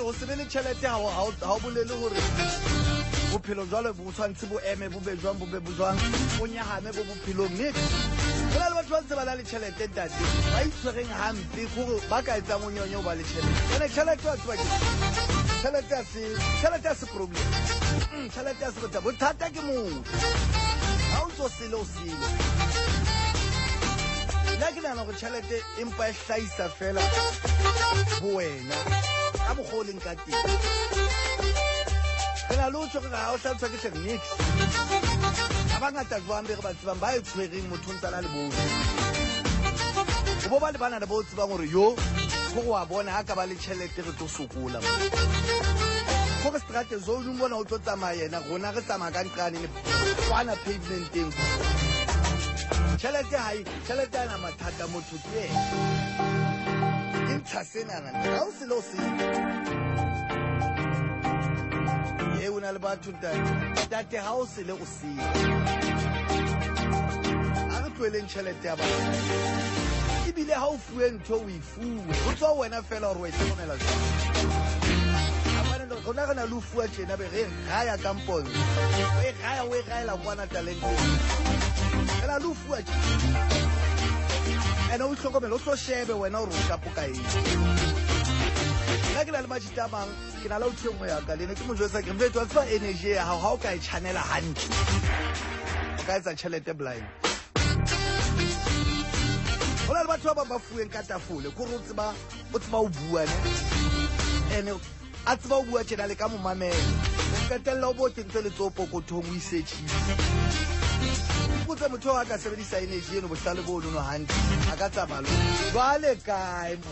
go se be le tšhelete ga o bolele gore bophelo jwale bo tshwantse bo eme bo be jwang bo be bo jwang o nyagame bo bophelong mme go na le batho ba ntse ba na le tšhelete tate ba itshwereng hampe gore ba ka etsang onyonyo ba le tšhelete ene tšhelete wa tseba ke tšhelete ya se problem tšhelete ya se bothata ke motho ga o ntse o sele o sele nna ke nagana gore tšhelete empa e tlhaisa fela bo wena ka mokgwa o leng ka teng ke na le o tswe gore ga o tlhaloswa ke technics ga bangata jwang be re ba tsebang ba e tshwereng motho o ntsana le bone o bo ba le bana le bo o tsebang gore yo go go a bona ga ka ba le tšhelete re tlo sokola go ke strate zone bona o tlo tsamaya yena rona re tsamaya ka nqane le kwana pavementeng tšhelete a na mathata motho ke ena ke ntlha senana ga o sele o sele e o na le batho tate ga o sele o sele a re tloeleng tšhelete ya bana ebile ga o fue ntho o e fue go tswa wena fela gore o e tlhokomela jang gona re na le o fua tjena be re gaya kampong o e gaela kwana talenteng re na le o fua tjena ene o itlhokomela o tlo shebe wena gore o shapo ka eng nna ke na le majita a mang ke na le o thengwe yaka lene ke mojwetsa ke mfetwa tseba energy ya gago ga o ka e channela hantle o ka etsa tšhelete blind go na le batho ba ba fueng ka tafole kore o tseba o buane ene a tseba o bua tjena le ka momamela o qetelela o bo kentse letsopokothong o isetšhile potse motho a ka sebedisa energy eno bohlale bo nono hantle a ka tsamalo jwale kae mo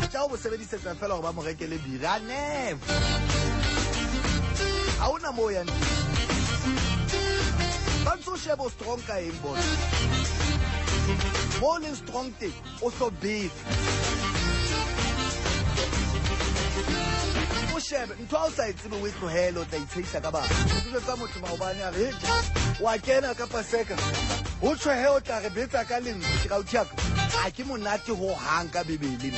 tša o bo sebedisetsa fela gore ba mo rekele biri a never ga o na mo o yang ba ntse o shebe o strong ka eng bona mo o leng strong teng o tlo befe o shebe ntho a o sa e tsebe o e tlogele o tla itshedisa ka bana o tsa motho maobane a re wa kena ka paseka o tshwehe o tla re betsa ka lentswe ke gauthiaka a ke monate go hang ka bebele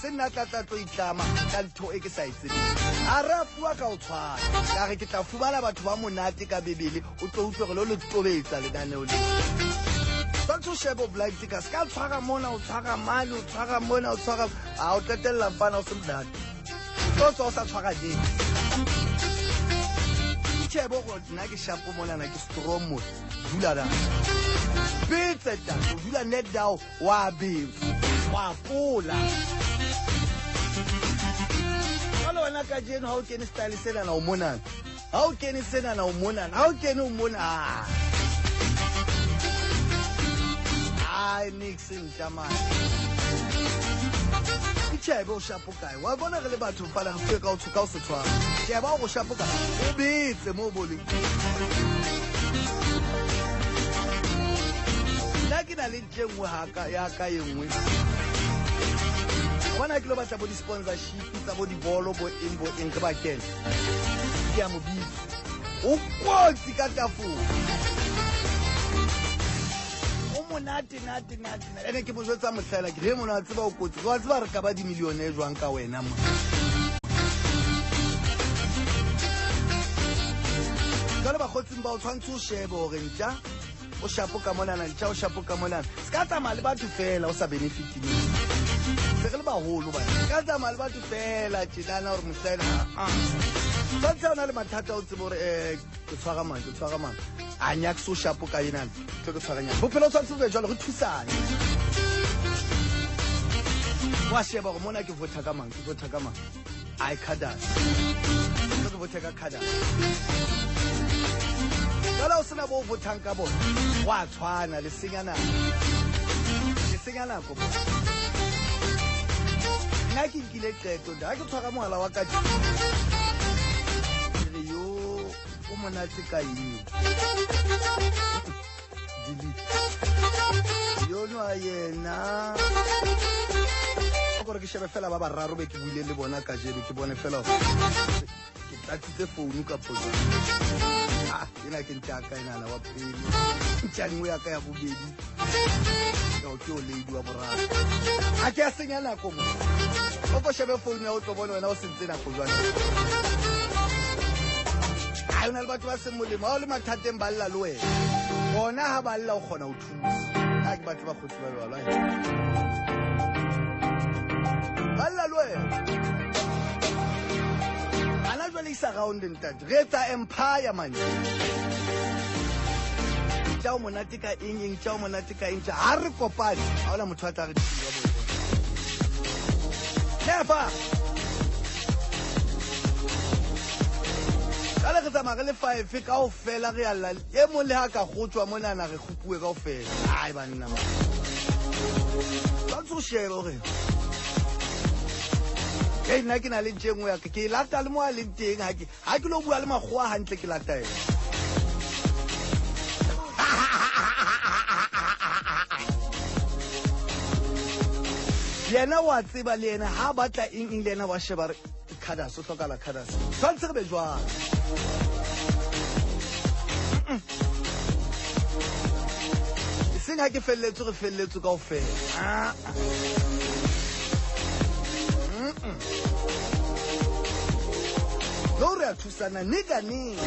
se nna tlatla tlo itlama ka ntho e ke sa e tsebeng a re a fua ka o tshwana ka re ke tla fumana batho ba monate ka bebele o tlo utlwe gore le tobetsa lenaneo le tshwanetse o shebe o blind tickers ka tshwara mona o tshwara mane o tshwara mona o tshwara a o qetelela mpana o se monate o tswa o sa tshwara ding shebe gore nna ke shapo monana ke strong mone dula da betse ta o dula net down wa betsa wa pola jalo wena ka jeno ga o kene style senana o monana ga o kene senana o monana ga o kene o mona ai nixing jamani itšhebe o shapo kae wa bona re le batho fala fue ka o tshoka o se tshwara tšheba o go shapo kae o betse mo o boleng nna ke na le ntše nngwe yaka ye nngwe bona ke lo batla bo di-sponsorship tsa bo dibolo bo eng re bakele ke ya mobitso o kotsi ka tafola monate ene ke bojwetsa motlhaela ke re mone a tseba o kotsi wa tseba re ka ba dimilione jwang ka wena mo jale bakgotsing ba o tshwantse o shebe gore ntša o shapo ka monana ntša o shapo ka monana se ka tsamaya le batho fela o sa benefiteng se re le bagolo ba se ka tsamaya le batho fela tjenana gore motlhaela tshwantse o na le mathata o tsebe gore ke tshwara mang a nyaka se o shapo ka enana tlo ke tshwaranyana bophelo o tshwantse be jalo re thusane wa sheba gore mona ke votha ka mang ai Cada tlo ke vothe ka Cada jalo o sena bo o vothang ka bona wa tshwana le senya nako nna ke nkile qeto da ke tshwara mohala wa ka o monate ka eng yono a yena gore ke shebe fela ba bararo be ke buile le bona ka jeno ke bone fela ke tatsitse founu ka phoso ena ke ntse aka inana wa pele ntšanngwe ya ka ya bobedi ke o lady wa boraro a ke a senya nako mo o ko shebe founu ya o tlo bone wena o sentse nako jwana a yona le batho ba seng molemo a o le mathateng ba lla le wena bona ha ba lla o kgona ho thusa a ke batho ba kgotsi ba jwalo ba lla le wena ana jwale isa round ntate re etsa empire manje tšao monate ka eng tšao monate ka eng ha re kopane ha ona motho a tla re tshiwa bo never kala re tsamaya re le 5 kaofela re alla e mong le ha ka gotswa monana re khupuwe kaofela ai banna ba tso shebe gore ke nna ke na le tšengwe ya ke lata le mo a leng teng ha ke lo bua le magoa hantle ke lata ena yena wa tseba le yena ha batla eng le yena wa sheba re kada so tlhokala kada tshwantse re be jwang seng ha ke felletse re felletse kaofela no re a thusana nigane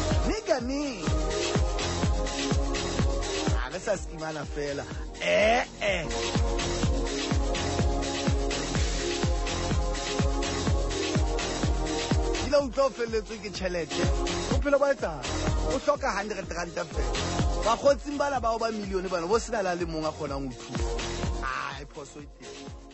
re sa skimana fela ile o tlo felletswe ke tšhelete bophelo ba etsang o hloka 100 ranta fela bakgotsing bana bao ba milione bana bo sena la le mong a kgonang ho thusa ai phoso e teng